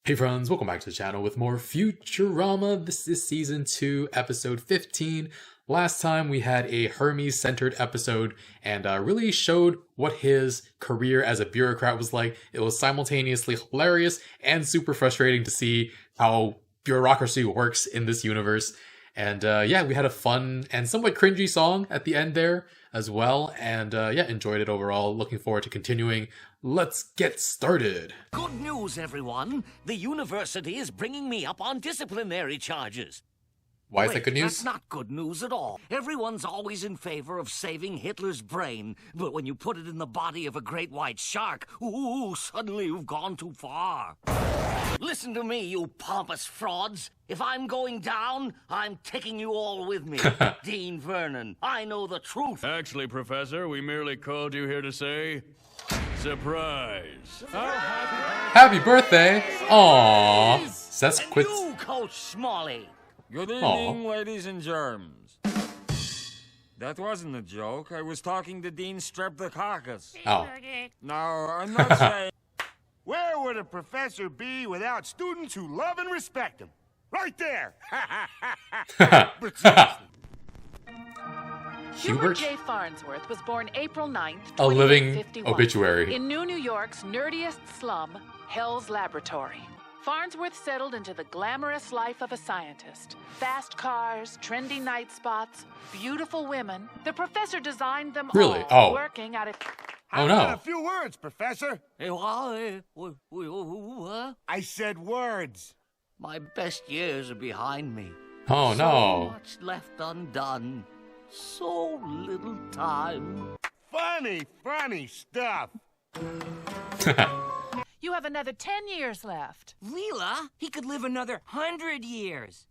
Hey friends, welcome back to the channel with more Futurama. This is season 2, episode 15. Last time we had a Hermes-centered episode and really showed what his career as a bureaucrat was like. It was simultaneously hilarious and super frustrating to see how bureaucracy works in this universe. And yeah, we had a fun and somewhat cringy song at the end there as well. And yeah, enjoyed it overall. Looking forward to continuing. Let's get started. Good news, everyone. The university is bringing me up on disciplinary charges. Why is that good news? That's not good news at all. Everyone's always in favor of saving Hitler's brain, but when you put it in the body of a great white shark, ooh, suddenly you've gone too far. Listen to me, you pompous frauds. If I'm going down, I'm taking you all with me. Dean Vernon, I know the truth. Actually, Professor, we merely called you here to say... surprise! Oh, Happy birthday! Aww. And you, Coach Smalley. Good evening, ladies and germs. That wasn't a joke. I was talking to Dean Streptococcus. Oh. No, I'm not saying... Where would a professor be without students who love and respect him? Right there! But seriously. Hubert J. Farnsworth was born April 9th, a living 1951, obituary. in New York's nerdiest slum, Hell's Laboratory. Farnsworth settled into the glamorous life of a scientist. Fast cars, trendy night spots, beautiful women. The professor designed them Really? all, Oh. working at a... Oh How no. about a few words, Professor? What? I said words. My best years are behind me. Oh So no. much left undone. So little time. Funny stuff. You have another 10 years left. Leela, he could live another 100 years.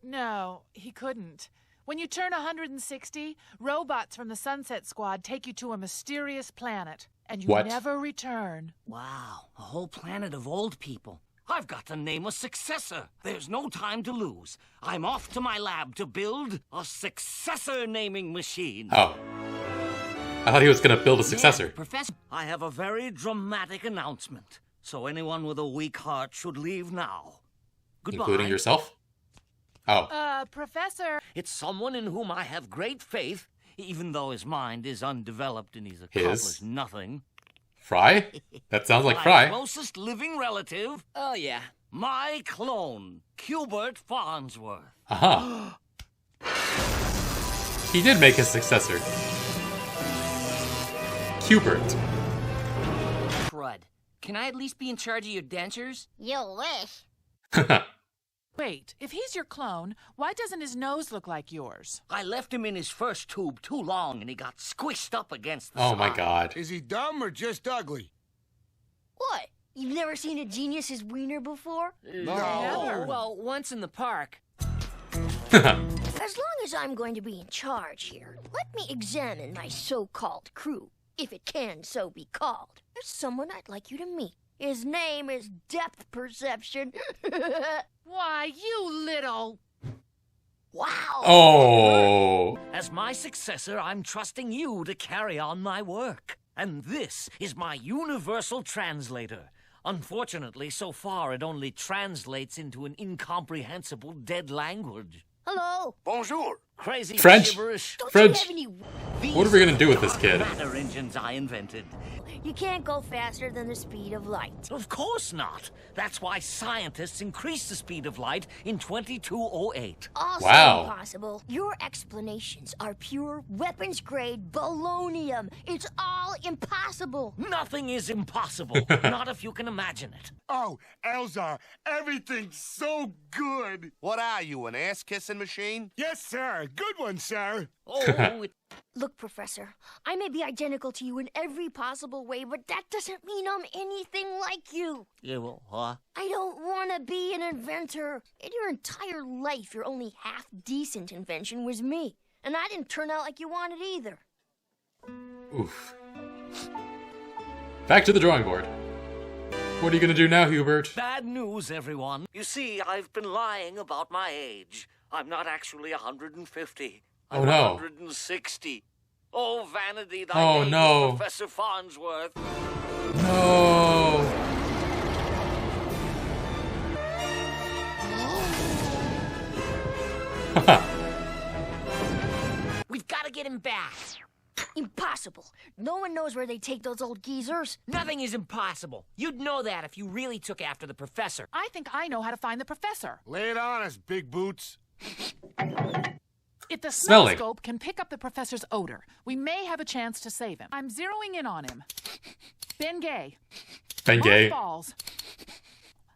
No, he couldn't. When you turn 160, robots from the Sunset Squad take you to a mysterious planet, and you What? never return. Wow, a whole planet of old people. I've got to name a successor. There's no time to lose. I'm off to my lab to build a successor naming machine. Oh. I thought he was gonna build a successor. Yeah, Professor. I have a very dramatic announcement, so anyone with a weak heart should leave now. Goodbye. Including yourself? Oh. Professor... It's someone in whom I have great faith, even though his mind is undeveloped and he's accomplished nothing. Fry? That sounds like My Fry. closest living relative, Oh, yeah. my clone, Hubert Farnsworth. Uh-huh. He did make his successor. Hubert. Crud. Can I at least be in charge of your dentures? You wish. Wait, if he's your clone, why doesn't his nose look like yours? I left him in his first tube too long and he got squished up against the Oh my side. god. Is he dumb or just ugly? What? You've never seen a genius's wiener before? No. Well, once in the park. As long as I'm going to be in charge here, let me examine my so-called crew, if it can so be called. There's someone I'd like you to meet. His name is Depth Perception. Why, you little... Wow! Oh. As my successor, I'm trusting you to carry on my work. And this is my universal translator. Unfortunately, so far it only translates into an incomprehensible dead language. Hello. Bonjour. Crazy French. gibberish. Don't French. you have any... These What are we gonna do with this dark kid? matter engines I invented. You can't go faster than the speed of light. Of course not. That's why scientists increased the speed of light in 2208. Also Wow. impossible. Your explanations are pure weapons-grade balonium. It's all impossible. Nothing is impossible, not if you can imagine it. Oh, Elzar, everything's so good. What are you, an ass-kissing machine? Yes, sir. Good one, sir. Oh, Look, Professor, I may be identical to you in every possible way, but that doesn't mean I'm anything like you. yeah, well, huh? I don't want to be an inventor. In your entire life, your only half-decent invention was me. And I didn't turn out like you wanted either. Oof. Back to the drawing board. What are you gonna do now, Hubert? Bad news, everyone. You see, I've been lying about my age. I'm not actually 150. I'm Oh, no. 160. Oh, vanity, thy Oh, name no. is Professor Farnsworth. No. We've got to get him back. Impossible. No one knows where they take those old geezers. Nothing is impossible. You'd know that if you really took after the professor. I think I know how to find the professor. Lay it on us, big boots. If the smell Smelling. scope can pick up the professor's odor, we may have a chance to save him. I'm zeroing in on him. Ben Gay. Ben Gay. Falls.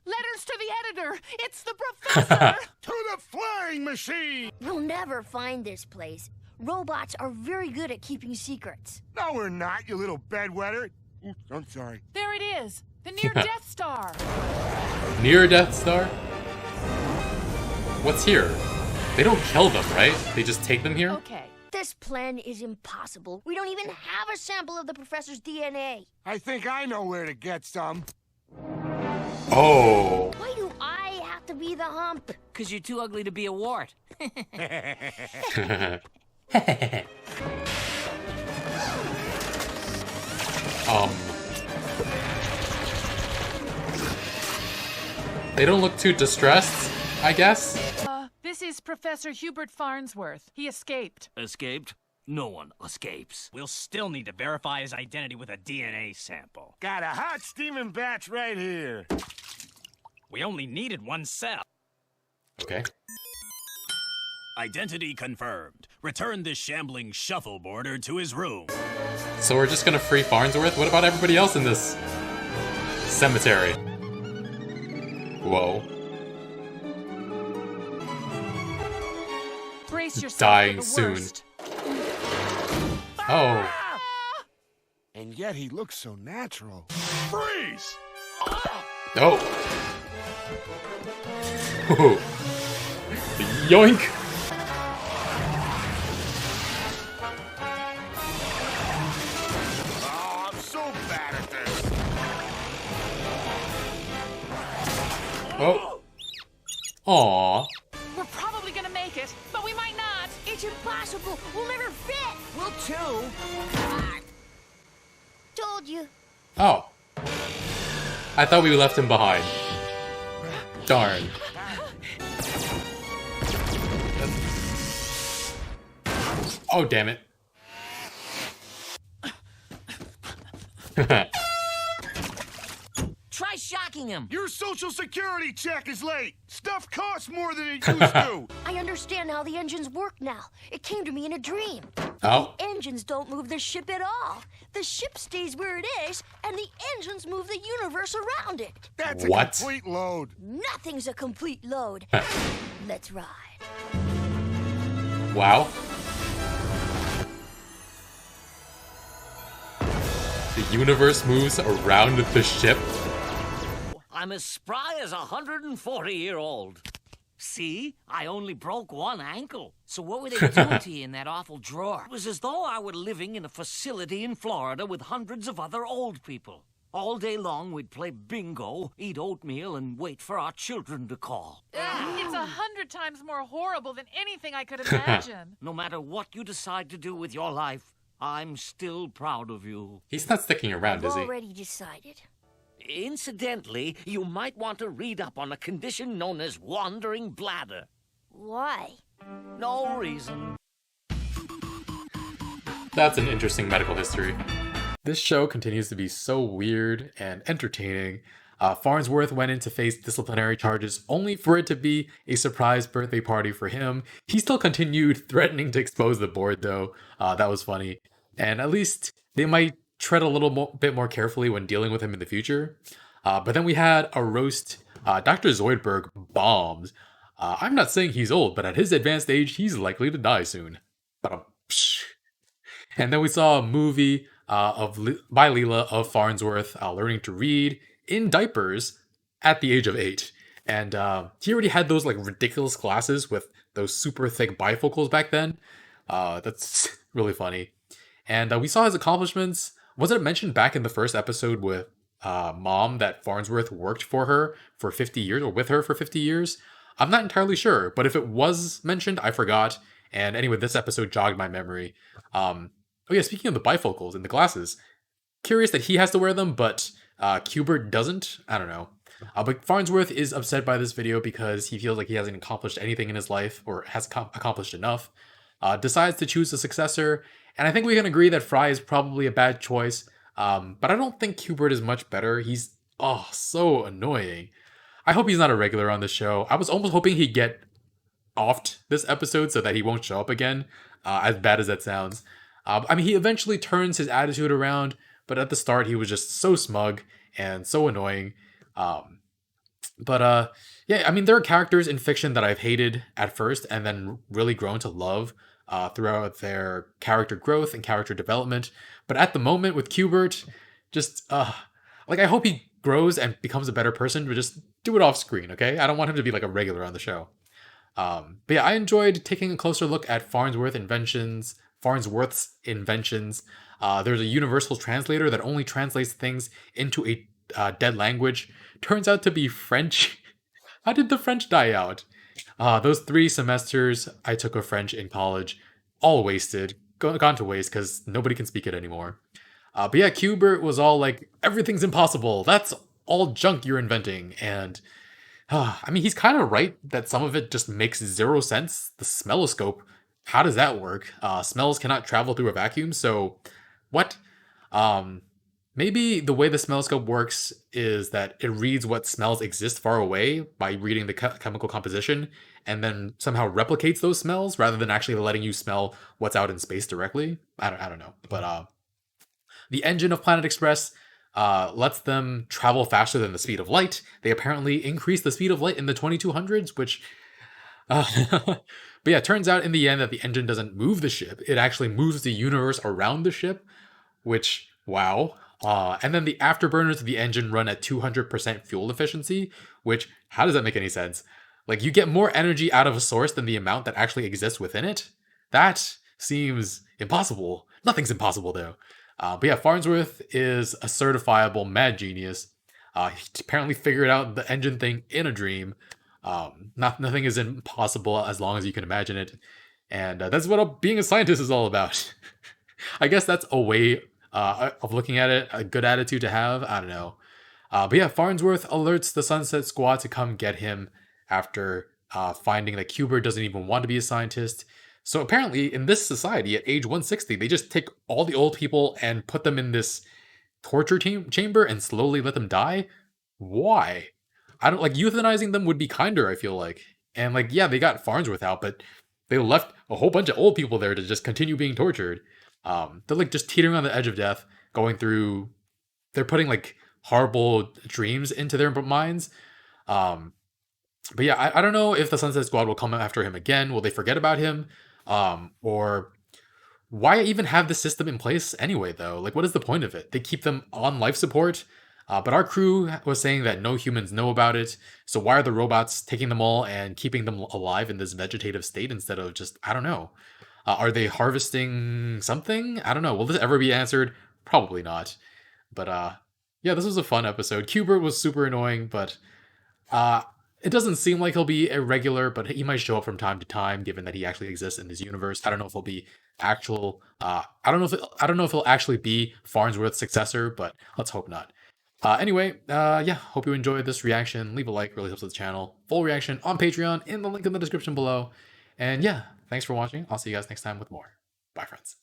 Letters to the editor. It's the professor. To the flying machine! We'll never find this place. Robots are very good at keeping secrets. No, we're not, you little bedwetter. Oops, I'm sorry. There it is. The near Death Star. Near Death Star? What's here? They don't kill them, right? They just take them here? Okay. This plan is impossible. We don't even have a sample of the professor's DNA. I think I know where to get some. Oh. Why do I have to be the hump? Because you're too ugly to be a wart. They don't look too distressed, I guess. This is Professor Hubert Farnsworth. He escaped. Escaped? No one escapes. We'll still need to verify his identity with a DNA sample. Got a hot steaming batch right here. We only needed one cell. Okay. Identity confirmed. Return this shambling shuffleboarder to his room. So we're just gonna free Farnsworth? What about everybody else in this cemetery? Whoa. Brace yourself Dying for the soon. worst. Oh. And yet he looks so natural. Freeze! Oh. Ooh. Yoink. Oh, I'm so bad at this. Oh. Aww. We're probably gonna make it, but we might not. It's impossible. We'll never fit. Will too. Told you. Oh. I thought we left him behind. Darn. Oh, damn it. Try shocking him. Your social security check is late. Stuff costs more than it used to. I understand how the engines work now. It came to me in a dream. Oh. The engines don't move the ship at all. The ship stays where it is, and the engines move the universe around it. That's a What? complete load. Nothing's a complete load. Let's ride. Wow. The universe moves around the ship. I'm as spry as a 140-year-old. See? I only broke one ankle. So what were they doing to you in that awful drawer? It was as though I were living in a facility in Florida with hundreds of other old people. All day long, we'd play bingo, eat oatmeal, and wait for our children to call. It's 100 times more horrible than anything I could imagine. No matter what you decide to do with your life, I'm still proud of you. He's not sticking around, I've is he? already decided. Incidentally, you might want to read up on a condition known as wandering bladder. Why? No reason. That's an interesting medical history. This show continues to be so weird and entertaining. Farnsworth went in to face disciplinary charges only for it to be a surprise birthday party for him. He still continued threatening to expose the board though. That was funny. And at least they might tread a little bit more carefully when dealing with him in the future. But then we had a roast. Dr. Zoidberg bombs. I'm not saying he's old, but at his advanced age, he's likely to die soon. And then we saw a movie by Leela of Farnsworth learning to read in diapers at the age of 8. And he already had those like ridiculous glasses with those super thick bifocals back then. That's really funny. And we saw his accomplishments. Was it mentioned back in the first episode with Mom that Farnsworth worked for her for 50 years or with her for 50 years? I'm not entirely sure, but if it was mentioned, I forgot. And anyway, this episode jogged my memory. Oh yeah, speaking of the bifocals and the glasses, curious that he has to wear them, but Kubert doesn't. I don't know. But Farnsworth is upset by this video because he feels like he hasn't accomplished anything in his life or has accomplished enough. Decides to choose a successor, and I think we can agree that Fry is probably a bad choice. But I don't think Hubert is much better. He's so annoying. I hope he's not a regular on the show. I was almost hoping he'd get offed this episode so that he won't show up again, as bad as that sounds. I mean, he eventually turns his attitude around, but at the start he was just so smug and so annoying. Yeah, I mean, there are characters in fiction that I've hated at first and then really grown to love throughout their character growth and character development. But at the moment with Qbert, just like, I hope he grows and becomes a better person, but just do it off screen, okay? I don't want him to be like a regular on the show. But yeah, I enjoyed taking a closer look at Farnsworth's inventions. There's a universal translator that only translates things into a dead language. Turns out to be French. How did the French die out? Those 3 semesters I took of French in college, all wasted, gone to waste because nobody can speak it anymore. But yeah, Qbert was all like, everything's impossible. That's all junk you're inventing. And I mean, he's kind of right that some of it just makes 0 sense. The smelloscope, how does that work? Smells cannot travel through a vacuum, so what? Maybe the way the smelloscope works is that it reads what smells exist far away by reading the chemical composition, and then somehow replicates those smells rather than actually letting you smell what's out in space directly. I don't know. But the engine of Planet Express lets them travel faster than the speed of light. They apparently increase the speed of light in the 2200s, which... but yeah, it turns out in the end that the engine doesn't move the ship. It actually moves the universe around the ship, which, wow. And then the afterburners of the engine run at 200% fuel efficiency, which, how does that make any sense? Like, you get more energy out of a source than the amount that actually exists within it? That seems impossible. Nothing's impossible, though. But yeah, Farnsworth is a certifiable mad genius. He apparently figured out the engine thing in a dream. Nothing is impossible as long as you can imagine it. And that's what being a scientist is all about. I guess that's a way of looking at it, a good attitude to have. I don't know. But yeah, Farnsworth alerts the Sunset Squad to come get him after finding that Qbert doesn't even want to be a scientist. So apparently in this society at age 160, they just take all the old people and put them in this torture chamber and slowly let them die. Why? I don't like, euthanizing them would be kinder, I feel like. And like, yeah, they got Farnsworth out, but they left a whole bunch of old people there to just continue being tortured. They're like just teetering on the edge of death, they're putting like horrible dreams into their minds. But yeah, I don't know if the Sunset Squad will come after him again. Will they forget about him? Or why even have the system in place anyway, though? Like, what is the point of it? They keep them on life support. But our crew was saying that no humans know about it. So why are the robots taking them all and keeping them alive in this vegetative state instead of just, I don't know. Are they harvesting something? I don't know. Will this ever be answered? Probably not. But yeah, this was a fun episode. Qbert was super annoying, but it doesn't seem like he'll be a regular, but he might show up from time to time, given that he actually exists in this universe. I don't know if he'll be actual. I don't know if he'll actually be Farnsworth's successor, but let's hope not. Anyway, yeah, hope you enjoyed this reaction. Leave a like, really helps with the channel. Full reaction on Patreon in the link in the description below. And yeah, thanks for watching. I'll see you guys next time with more. Bye, friends.